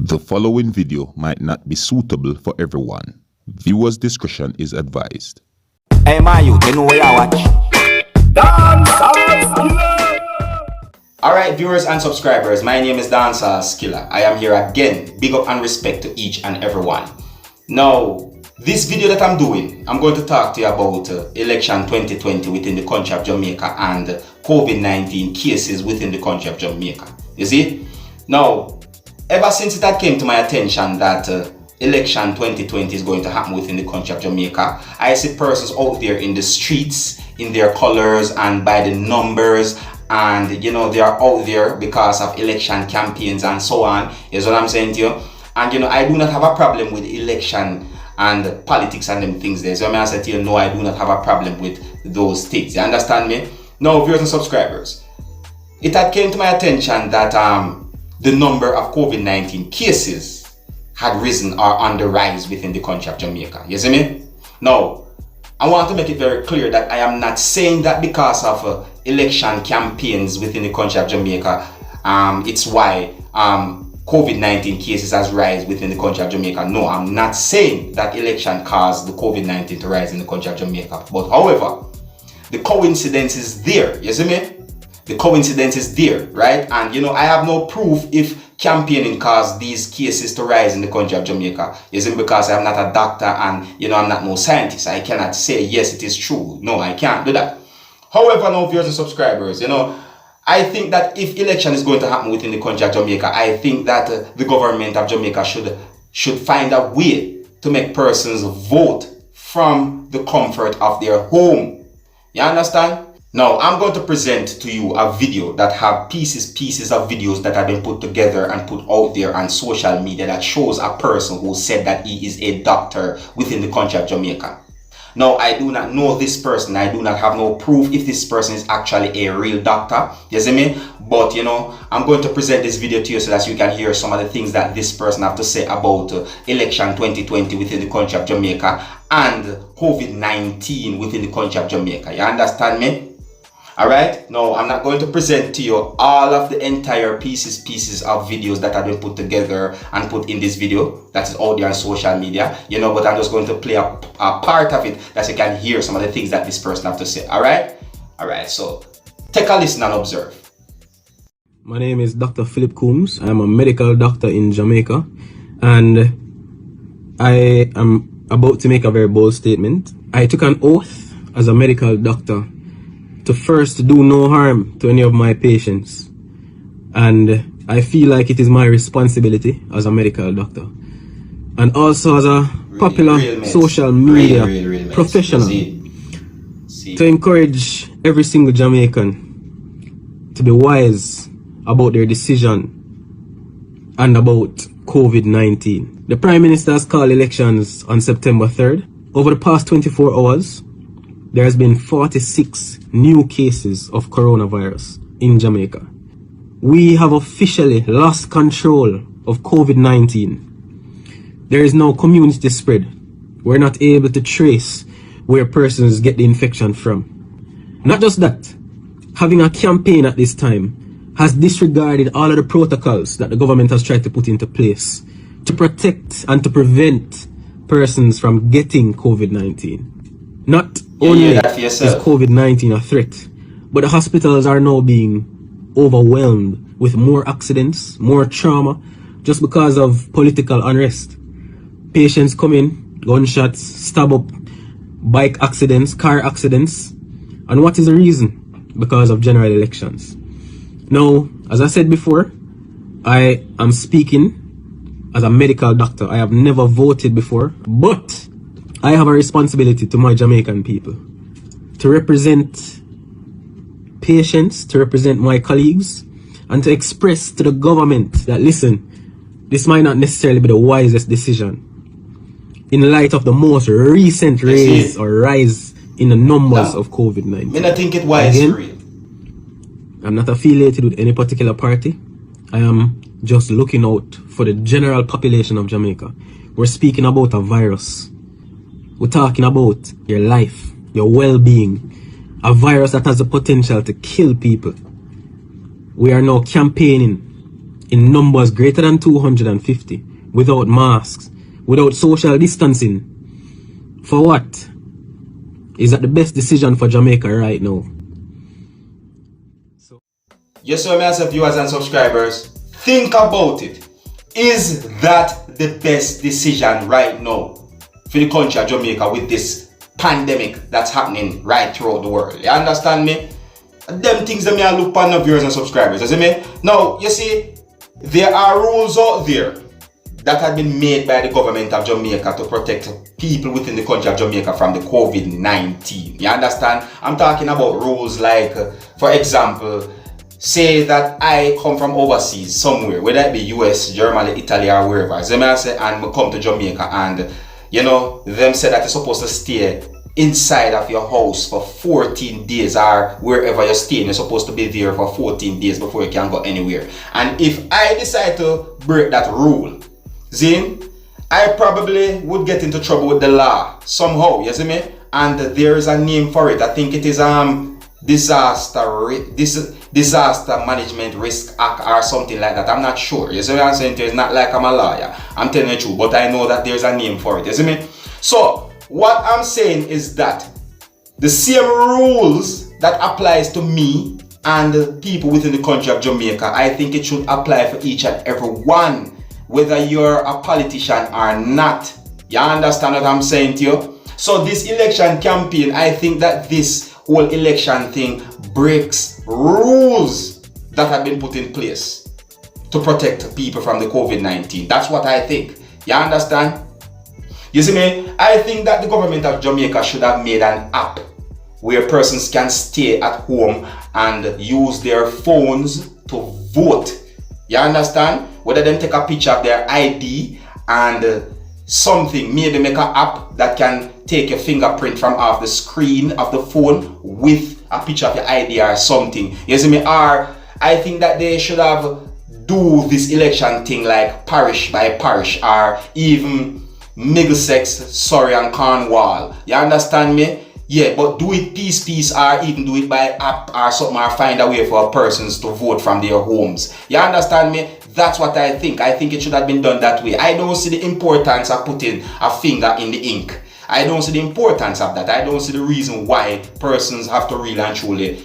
The following video might not be suitable for everyone. Viewers' discretion is advised. Hey man, you know where I watch? Alright viewers and subscribers, my name is Dancehall Skiller. I am here again. Big up and respect to each and everyone. Now, this video that I'm doing, I'm going to talk to you about election 2020 within the country of Jamaica and COVID-19 cases within the country of Jamaica. You see? Now, ever since it had came to my attention that election 2020 is going to happen within the country of Jamaica, I see persons out there in the streets, in their colors and by the numbers, and you know, they are out there because of election campaigns and so on, is what I'm saying to you. And you know, I do not have a problem with election and politics and them things there. So I'm going to say to you, no, I do not have a problem with those things. You understand me? Now, viewers and subscribers, it had came to my attention that the number of COVID-19 cases had risen or on the rise within the country of Jamaica. You see me? Now, I want to make it very clear that I am not saying that because of election campaigns within the country of Jamaica, it's why COVID-19 cases has rise within the country of Jamaica. No, I'm not saying that election caused the COVID-19 to rise in the country of Jamaica. But however, the coincidence is there. You see me? The coincidence is there, right? And you know, I have no proof if campaigning caused these cases to rise in the country of Jamaica. You see, because I'm not a doctor and you know, I'm not no scientist. I cannot say yes, it is true. No, I can't do that. However, now viewers and subscribers, you know, I think that if election is going to happen within the country of Jamaica, I think that the government of Jamaica should find a way to make persons vote from the comfort of their home. You understand? Now, I'm going to present to you a video that have pieces of videos that have been put together and put out there on social media that shows a person who said that he is a doctor within the country of Jamaica. Now, I do not know this person. I do not have no proof if this person is actually a real doctor. You see me? But, you know, I'm going to present this video to you so that you can hear some of the things that this person have to say about election 2020 within the country of Jamaica and COVID-19 within the country of Jamaica. You understand me? Alright, now I'm not going to present to you all of the entire pieces of videos that have been put together and put in this video that is out there on social media, you know, but I'm just going to play a part of it that you can hear some of the things that this person have to say. Alright, so take a listen and observe. My name is Dr. Philip Coombs. I'm a medical doctor in Jamaica, and I am about to make a very bold statement. I took an oath as a medical doctor to first do no harm to any of my patients, and I feel like it is my responsibility as a medical doctor and also as a popular social media professional to encourage every single Jamaican to be wise about their decision and about COVID-19. The Prime Minister has called elections on September 3rd. Over the past 24 hours, there has been 46 new cases of coronavirus in Jamaica. We have officially lost control of COVID-19. There is no community spread. We're not able to trace where persons get the infection from. Not just that, having a campaign at this time has disregarded all of the protocols that the government has tried to put into place to protect and to prevent persons from getting COVID-19. Not only is COVID-19 a threat, but the hospitals are now being overwhelmed with more accidents, more trauma, just because of political unrest. Patients come in, gunshots, stab up, bike accidents, car accidents. And what is the reason? Because of general elections. Now, as I said before, I am speaking as a medical doctor. I have never voted before, but I have a responsibility to my Jamaican people to represent patients, to represent my colleagues, and to express to the government that, listen, this might not necessarily be the wisest decision in light of the most recent rise in the numbers of COVID-19. I think it wise. Again, I'm not affiliated with any particular party. I am just looking out for the general population of Jamaica. We're speaking about a virus. We're talking about your life, your well-being, a virus that has the potential to kill people. We are now campaigning in numbers greater than 250 without masks, without social distancing. For what? Is that the best decision for Jamaica right now? Yes, sir, myself, viewers and subscribers, think about it. Is that the best decision right now for the country of Jamaica with this pandemic that's happening right throughout the world? You understand me? Them things that me I look upon the viewers and subscribers, you see me? Now, you see, there are rules out there that have been made by the government of Jamaica to protect people within the country of Jamaica from the COVID-19. You understand? I'm talking about rules like, for example, say that I come from overseas somewhere, whether it be US, Germany, Italy, or wherever. So I say, and I come to Jamaica, and you know, them say that you're supposed to stay inside of your house for 14 days, or wherever you're staying, you're supposed to be there for 14 days before you can go anywhere. And if I decide to break that rule, Zin, I probably would get into trouble with the law somehow, you see me? And there is a name for it. I think it is disaster management risk act or something like that. I'm not sure. You see what I'm saying? It's not like I'm a lawyer. I'm telling you the truth, but I know that there's a name for it. You see me? So what I'm saying is that the same rules that applies to me and the people within the country of Jamaica, I think it should apply for each and every one, whether you're a politician or not. You understand what I'm saying to you? So this election campaign, I think that this whole election thing breaks rules that have been put in place to protect people from the COVID-19. That's what I think. You understand? You see me? I think that the government of Jamaica should have made an app where persons can stay at home and use their phones to vote. You understand? Whether them take a picture of their ID and something, maybe make an app that can take your fingerprint from off the screen of the phone with a picture of your ID or something. You see me? Or I think that they should have do this election thing like parish by parish, or even Middlesex, Surrey and Cornwall. You understand me? Yeah, but do it piece, or even do it by app or something, or find a way for persons to vote from their homes. You understand me? That's what I think. I think it should have been done that way. I don't see the importance of putting a finger in the ink. I don't see the importance of that. I don't see the reason why persons have to really and truly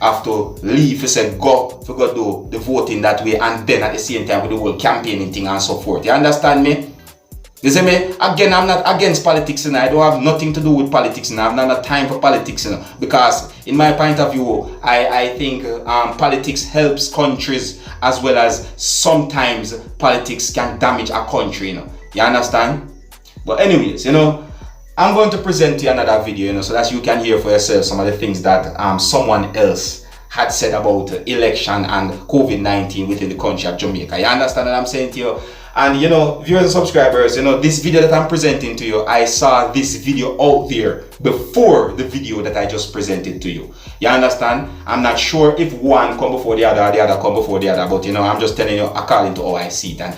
have to leave to say go do the voting that way, and then at the same time with the whole campaigning thing and so forth. You understand me? You see me? Again, I'm not against politics, and I don't have nothing to do with politics, and I have not time for politics, because in my point of view, I think politics helps countries, as well as sometimes politics can damage a country. You understand? But anyways, I'm going to present to you another video, so that you can hear for yourself some of the things that someone else had said about election and COVID-19 within the country of Jamaica. You understand what I'm saying to you? And viewers and subscribers, this video that I'm presenting to you, I saw this video out there before the video that I just presented to you. You understand? I'm not sure if one come before the other or the other come before the other, but I'm just telling you according to how I see it. And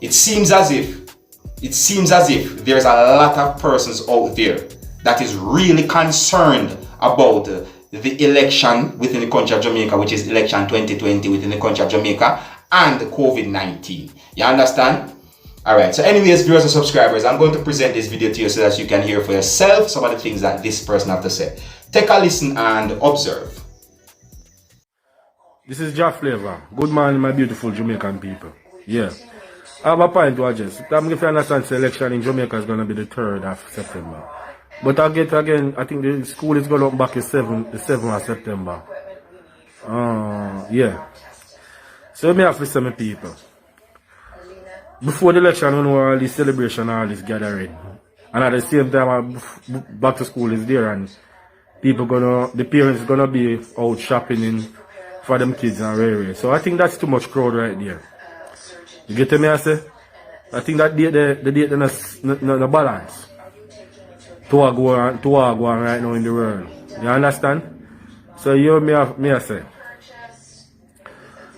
it seems as if there's a lot of persons out there that is really concerned about the election within the country of Jamaica, which is election 2020 within the country of Jamaica, and COVID-19. You understand? Alright, so anyways, viewers and subscribers, I'm going to present this video to you so that you can hear for yourself some of the things that this person has to say. Take a listen and observe. This is Jah Flavor. Good morning, my beautiful Jamaican people. Yeah. I have a point to address. I'm going to understand the election in Jamaica is going to be the 3rd of September. But again, I think the school is going to back the 7th of September. Yeah. So let me have to say my people. Before the election, we know all this celebration, all this gathering. And at the same time, back to school is there, and the parents gonna be out shopping for them kids and rare. So I think that's too much crowd right there. You get me? I say, I think that the date no balance. To what go on right now in the world. You understand? So you me I say,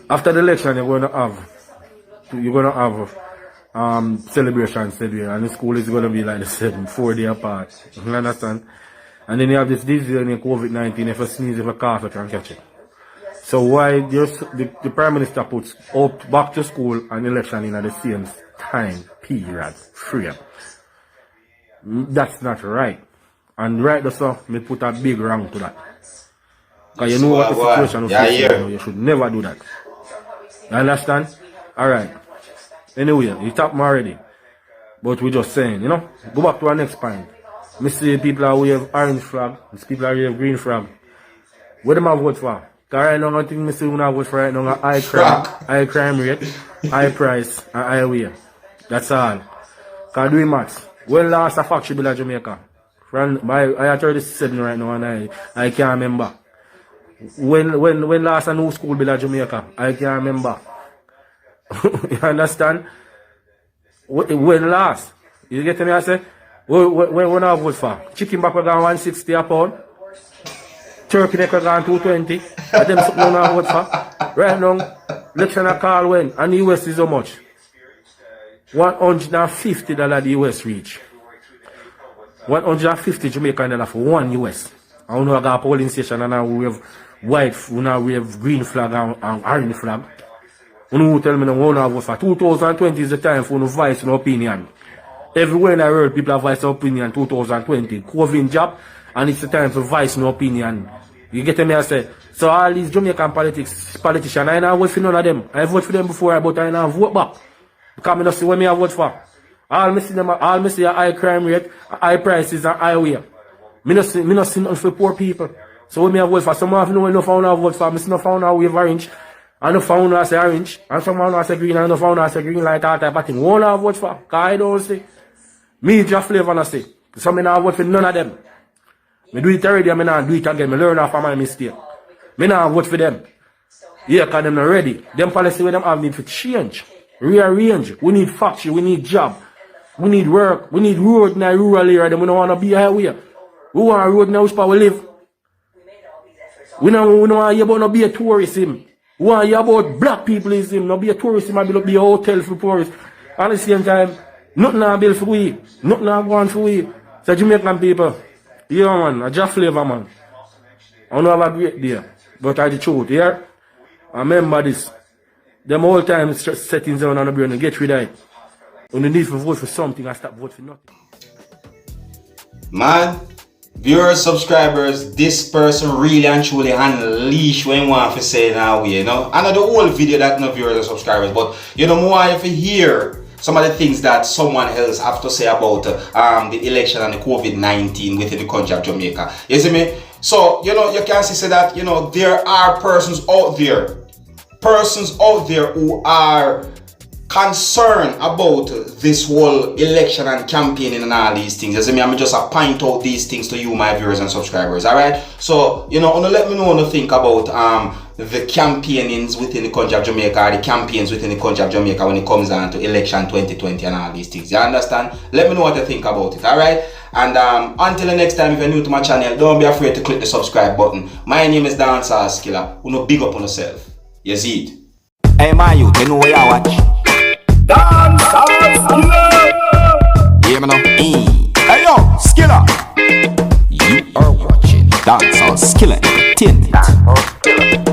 after the election you're gonna have celebration there, and the school is gonna be like the 7, 4 day apart. You understand? And then you have this disease and COVID-19, if you sneeze, if you cough, you can catch it. So why the Prime Minister puts up back to school and election in at the same time period frame? That's not right. And right so me put a big wrong to that. Because you know what the situation of you should never do that. You understand? Alright. Anyway, you tap me already. But we're just saying, you know, go back to our next point. Me see people are wave orange flag, people are wave green flag. What them I vote for? Because right now I think me see when I vote for right now high crime rate, high price, and high way. That's all. Because do maths. When last a factory bill at Jamaica? I am 37 right now and I can't remember. When last a new school bill at Jamaica? I can't remember. You understand? When last? You get me? I say, when I vote for? Chicken back was 160 a pound. Turkey neck was 220. And them something I vote for. Right now, election a call when? And the US is how much? $150 the US reach. 150 Jamaican dollar for one US. I don't know I got a polling station and now we have white, now we have green flag and orange flag. You tell me no vote for 2020 is the time for no voice no opinion. Everywhere in the world people have voice opinion 2020. COVID job and it's the time for voice no opinion. You get me I say? So all these Jamaican politicians, I don't vote for none of them. I vote for them before but I don't vote back. Because I don't see what I vote for. All me see a high crime rate, high prices and high way. Me not see nothing for poor people. So when I vote for, some of you know enough I vote for, I see no found a wave orange. I no found I say orange. And some I say green, I no found I say green like that type of thing. One I vote for, because I don't see. Me just flavor and I say. So I not vote for none of them. Me do it already, I not do it again. Me learn off of my mistake. Me not vote for them. Yeah, because them not ready. Them policy where them have need for change. Rearrange. We need factory, we need job. We need work. We need road in the rural area. Then we don't want to be highway. We want a road now which part we live. We don't want to hear about no be a tourism. We want to hear about black peopleism. No be a tourism. I be a hotel for tourists. At the same time, nothing I build for we. Nothing I want for we. So Jamaican people, yeah man, I just flavor man. I don't have a great day. But I the truth, yeah? I remember this. Them whole time settings down on the brain and get rid of it. When you need to vote for something, I stop vote for nothing. Man, viewers, subscribers, this person really and truly unleash when you want to say now, you know. I know the whole video that no viewers or subscribers, but you know more if you hear some of the things that someone else have to say about the election and the COVID-19 within the country of Jamaica. You see me? So, you know, you can see that, you know, there are persons out there who are concerned about this whole election and campaigning and all these things. As I mean, I'm just point out these things to you, my viewers and subscribers. Alright? So, you know, let me know what you think about the campaignings within the country of Jamaica, or the campaigns within the country of Jamaica when it comes down to election 2020 and all these things. You understand? Let me know what you think about it. Alright? And until the next time, if you're new to my channel, don't be afraid to click the subscribe button. My name is Dancehall Skilla. You know, big up on yourself. You see it? Hey my youth, you know where you watch? Dancehall Skilla! Yeah, me now. Hey yo, Skilla! You are watching Dancehall Skilla Entertainment.